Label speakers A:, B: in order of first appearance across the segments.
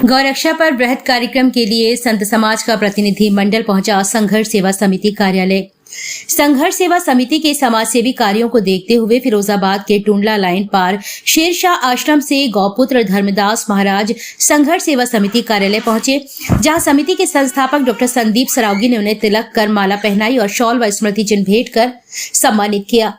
A: गौरक्षा पर बृहद कार्यक्रम के लिए संत समाज का प्रतिनिधि मंडल पहुंचा संघर्ष सेवा समिति कार्यालय। संघर्ष सेवा समिति के समाज सेवी कार्यों को देखते हुए फिरोजाबाद के टुंडला लाइन पार शेरशाह आश्रम से गौपुत्र धर्मदास महाराज संघर्ष सेवा समिति कार्यालय पहुंचे, जहां समिति के संस्थापक डॉक्टर संदीप सरावगी ने उन्हें तिलक कर माला पहनाई और शॉल व स्मृति चिन्ह भेंट कर सम्मानित किया।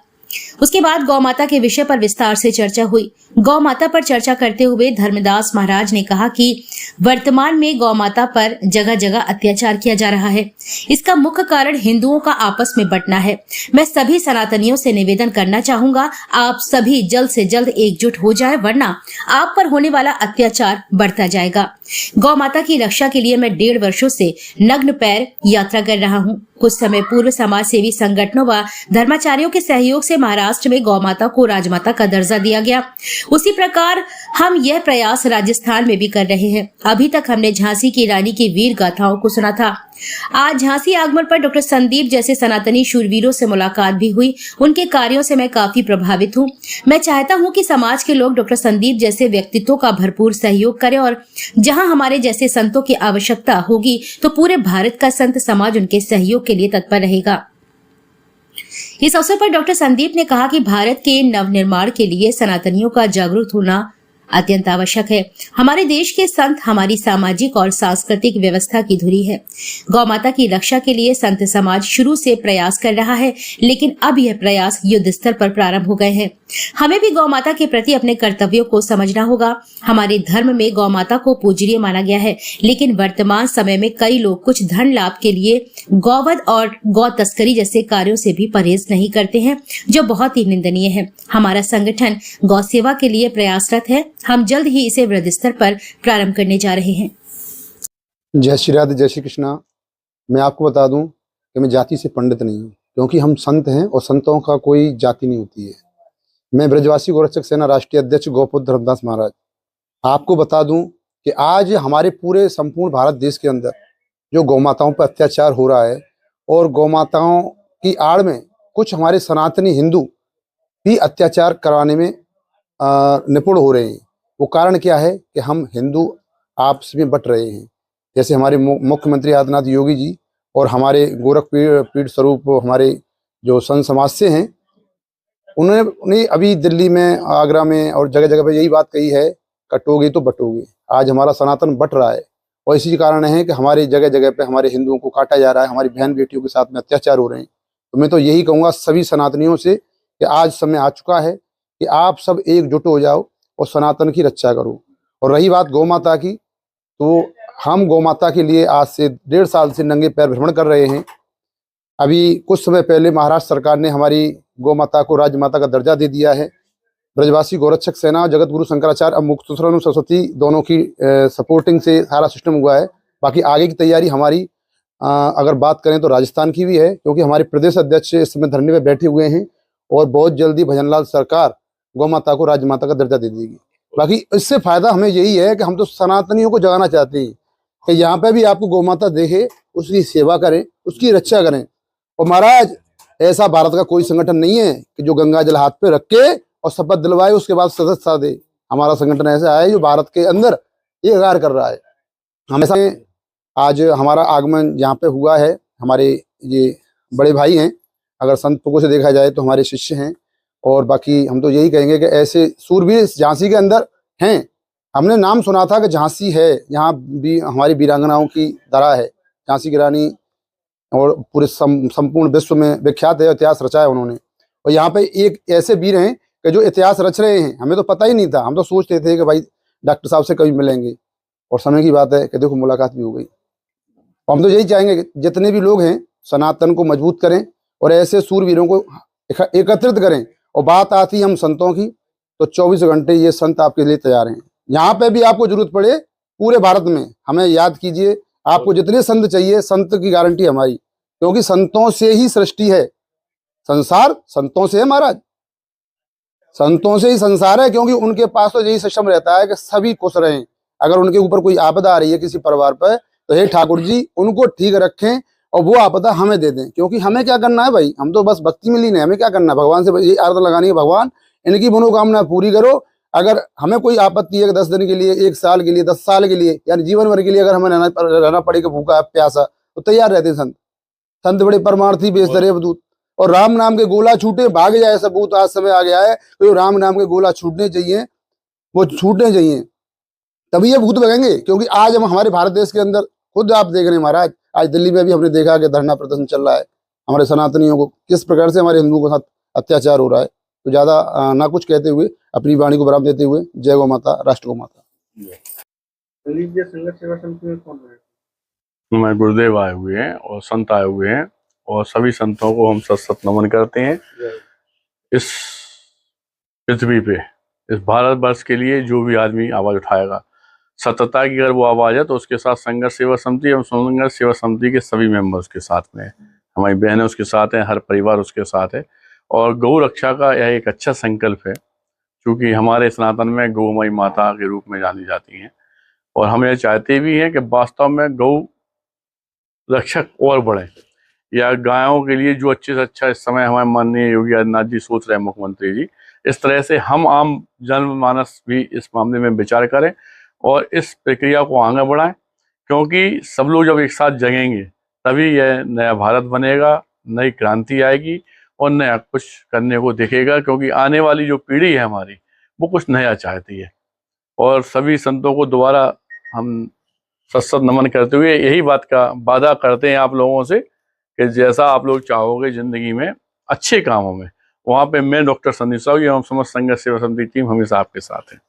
A: उसके बाद गौ माता के विषय पर विस्तार से चर्चा हुई। गौ माता पर चर्चा करते हुए धर्मदास महाराज ने कहा कि वर्तमान में गौ माता पर जगह जगह अत्याचार किया जा रहा है। इसका मुख्य कारण हिंदुओं का आपस में बंटना है। मैं सभी सनातनियों से निवेदन करना चाहूंगा, आप सभी जल्द से जल्द एकजुट हो जाए, वरना आप पर होने वाला अत्याचार बढ़ता जाएगा। गौ माता की रक्षा के लिए मैं 1.5 वर्षों से नग्न पैर यात्रा कर रहा हूँ। कुछ समय पूर्व समाज सेवी संगठनों व धर्माचार्यों के सहयोग से महाराष्ट्र में गौ माता को राजमाता का दर्जा दिया गया। उसी प्रकार हम यह प्रयास राजस्थान में भी कर रहे हैं। अभी तक हमने झांसी की रानी की वीर गाथाओं को सुना था। आज झांसी आगमन पर डॉक्टर संदीप जैसे सनातनी शूरवीरों से मुलाकात भी हुई। उनके कार्यों से मैं काफी प्रभावित हूँ। मैं चाहता हूँ कि समाज के लोग डॉक्टर संदीप जैसे व्यक्तित्वों का भरपूर सहयोग करें और जहाँ हमारे जैसे संतों की आवश्यकता होगी तो पूरे भारत का संत समाज उनके सहयोग के लिए तत्पर रहेगा। इस अवसर पर डॉक्टर संदीप ने कहा कि भारत के नवनिर्माण के लिए सनातनियों का जागरूक होना अत्यंत आवश्यक है। हमारे देश के संत हमारी सामाजिक और सांस्कृतिक व्यवस्था की धुरी है। गौ माता की रक्षा के लिए संत समाज शुरू से प्रयास कर रहा है, लेकिन अब यह प्रयास युद्ध स्तर पर प्रारंभ हो गए हैं। हमें भी गौ माता के प्रति अपने कर्तव्यों को समझना होगा। हमारे धर्म में गौ माता को पूजनीय माना गया है, लेकिन वर्तमान समय में कई लोग कुछ धन लाभ के लिए गौवध और गौ तस्करी जैसे कार्यों से भी परहेज नहीं करते हैं, जो बहुत ही निंदनीय है। हमारा संगठन गौ सेवा के लिए प्रयासरत है। हम जल्द ही इसे वृहद स्तर पर प्रारंभ करने जा रहे हैं।
B: जय श्री राधे, जय श्री कृष्णा। मैं आपको बता दूं कि मैं जाति से पंडित नहीं हूं, क्योंकि हम संत हैं और संतों का कोई जाति नहीं होती है। मैं ब्रजवासी गौरक्षक सेना राष्ट्रीय अध्यक्ष गौपुत्र धर्मदास महाराज आपको बता दूं कि आज हमारे पूरे संपूर्ण भारत देश के अंदर जो गौ माताओं पर अत्याचार हो रहा है और गौ माताओं की आड़ में कुछ हमारे सनातनी हिंदू भी अत्याचार कराने में निपुण हो रहे हैं। वो कारण क्या है कि हम हिंदू आपस में बट रहे हैं। जैसे हमारे मुख्यमंत्री आदित्यनाथ योगी जी और हमारे गोरख पीठ स्वरूप हमारे जो संत समाज से हैं, उन्होंने अभी दिल्ली में, आगरा में और जगह जगह पे यही बात कही है, कटोगे तो बटोगे। आज हमारा सनातन बट रहा है और इसी कारण है कि हमारे जगह जगह पे हमारे हिंदुओं को काटा जा रहा है, हमारी बहन बेटियों के साथ में अत्याचार हो रहे हैं। तो मैं तो यही कहूँगा सभी सनातनियों से कि आज समय आ चुका है कि आप सब एकजुट हो जाओ और सनातन की रक्षा करो। और रही बात गौ माता की, तो हम गौ माता के लिए आज से 1.5 साल से नंगे पैर भ्रमण कर रहे हैं। अभी कुछ समय पहले महाराष्ट्र सरकार ने हमारी गौ माता को राजमाता का दर्जा दे दिया है। ब्रजवासी गौरक्षक सेना, जगत गुरु शंकराचार्य, अब मुक्तेश्वर सरस्वती दोनों की सपोर्टिंग से सारा सिस्टम हुआ है। बाकी आगे की तैयारी हमारी अगर बात करें तो राजस्थान की भी है, क्योंकि हमारे प्रदेश अध्यक्ष इस समय धरने में बैठे हुए हैं और बहुत जल्दी भजनलाल सरकार गौ माता को राजमाता का दर्जा दे देगी। बाकी इससे फायदा हमें यही है कि हम तो सनातनियों को जगाना चाहते हैं कि यहाँ पे भी आपको गौ माता देखे, उसकी सेवा करें, उसकी रक्षा करें। और महाराज, ऐसा भारत का कोई संगठन नहीं है कि जो गंगा जल हाथ पे रख के और शपथ दिलवाए उसके बाद सदस्यता दे। हमारा संगठन ऐसा है जो भारत के अंदर ये कार्य कर रहा है। हमेशा आज हमारा आगमन यहाँ पे हुआ है। हमारे ये बड़े भाई हैं, अगर संत पुरुषों से देखा जाए तो हमारे शिष्य हैं। और बाकी हम तो यही कहेंगे कि ऐसे सूरवीर झांसी के अंदर हैं। हमने नाम सुना था कि झांसी है, यहाँ भी हमारी वीरांगनाओं की धरा है। झांसी की रानी और पूरे संपूर्ण विश्व में विख्यात है, इतिहास रचा है उन्होंने। और यहाँ पे एक ऐसे वीर हैं कि जो इतिहास रच रहे हैं। हमें तो पता ही नहीं था, हम तो सोचते थे कि भाई डॉक्टर साहब से कभी मिलेंगे, और समय की बात है कि देखो मुलाकात भी हो गई। हम तो यही चाहेंगे कि जितने भी लोग हैं सनातन को मजबूत करें और ऐसे सूरवीरों को एकत्रित करें। और बात आती हम संतों की, तो 24 घंटे ये संत आपके लिए तैयार हैं। यहाँ पे भी आपको जरूरत पड़े पूरे भारत में हमें याद कीजिए। आपको जितने संत चाहिए, संत की गारंटी हमारी, क्योंकि संतों से ही सृष्टि है। संसार संतों से है महाराज, संतों से ही संसार है। क्योंकि उनके पास तो यही सिस्टम रहता है कि सभी खुश रहें। अगर उनके ऊपर कोई आपदा आ रही है किसी परिवार पर, तो हे ठाकुर जी उनको ठीक रखें और वो आपदा हमें दे दें। क्योंकि हमें क्या करना है भाई, हम तो बस भक्ति में लीन है। हमें क्या करना है, भगवान से ये आरती लगानी है, भगवान इनकी मनोकामना पूरी करो। अगर हमें कोई आपत्ति है कि 10 दिन के लिए, 1 साल के लिए, 10 साल के लिए, यानी जीवन भर के लिए अगर हमें रहना पड़ेगा भूखा प्यासा, तो तैयार रहते हैं संत। संत बड़े परमार्थी बेसरे अवधूत। और राम नाम के गोला छूटे भाग जाए सबूत आज समय आ गया है। तो राम नाम के गोला छूटने चाहिए, वो छूटने चाहिए, तभी ये भूत भगेंगे। क्योंकि आज हम हमारे भारत देश के अंदर खुद आप देख रहे हैं महाराज, आज दिल्ली में भी हमने देखा कि धरना प्रदर्शन चल रहा है, हमारे सनातनियों को किस प्रकार से हमारे हिंदुओं के साथ अत्याचार हो रहा है। तो ज्यादा ना कुछ कहते हुए अपनी वाणी को बराबर देते हुए, जय गौ माता, राष्ट्र गौ माता।
C: संघर्ष सेवा समिति में कौन है? मैं गुरुदेव आए हुए हैं और संत आए हुए हैं, और सभी संतों को हम सत नमन करते हैं। इस पृथ्वी पे, इस भारतवर्ष के लिए जो भी आदमी आवाज उठाएगा, सत्यता की अगर वो आवाज है, तो उसके साथ संघर्ष सेवा समिति एवं संघर्ष सेवा समिति के सभी मेंबर उसके साथ में है। हमारी बहनें उसके साथ हैं, हर परिवार उसके साथ है। और गौ रक्षा का यह एक अच्छा संकल्प है, क्योंकि हमारे सनातन में गौ हमारी माता के रूप में जानी जाती हैं, और हम ये चाहते भी हैं कि वास्तव में गौ रक्षक और बढ़े, या गायों के लिए जो अच्छे से अच्छा इस समय हमारे माननीय योगी आदित्यनाथ जी सोच रहे हैं, मुख्यमंत्री जी, इस तरह से हम आम जनमानस भी इस मामले में विचार करें और इस प्रक्रिया को आगे बढ़ाएं। क्योंकि सब लोग जब एक साथ जगेंगे तभी यह नया भारत बनेगा, नई क्रांति आएगी और नया कुछ करने को दिखेगा। क्योंकि आने वाली जो पीढ़ी है हमारी, वो कुछ नया चाहती है। और सभी संतों को दोबारा हम सत नमन करते हुए यही बात का वादा करते हैं आप लोगों से कि जैसा आप लोग चाहोगे जिंदगी में अच्छे कामों में, वहाँ पे मैं डॉक्टर संदीप साहू एवं समस्त संघर्ष सेवा समिति टीम हमेशा आपके साथ है।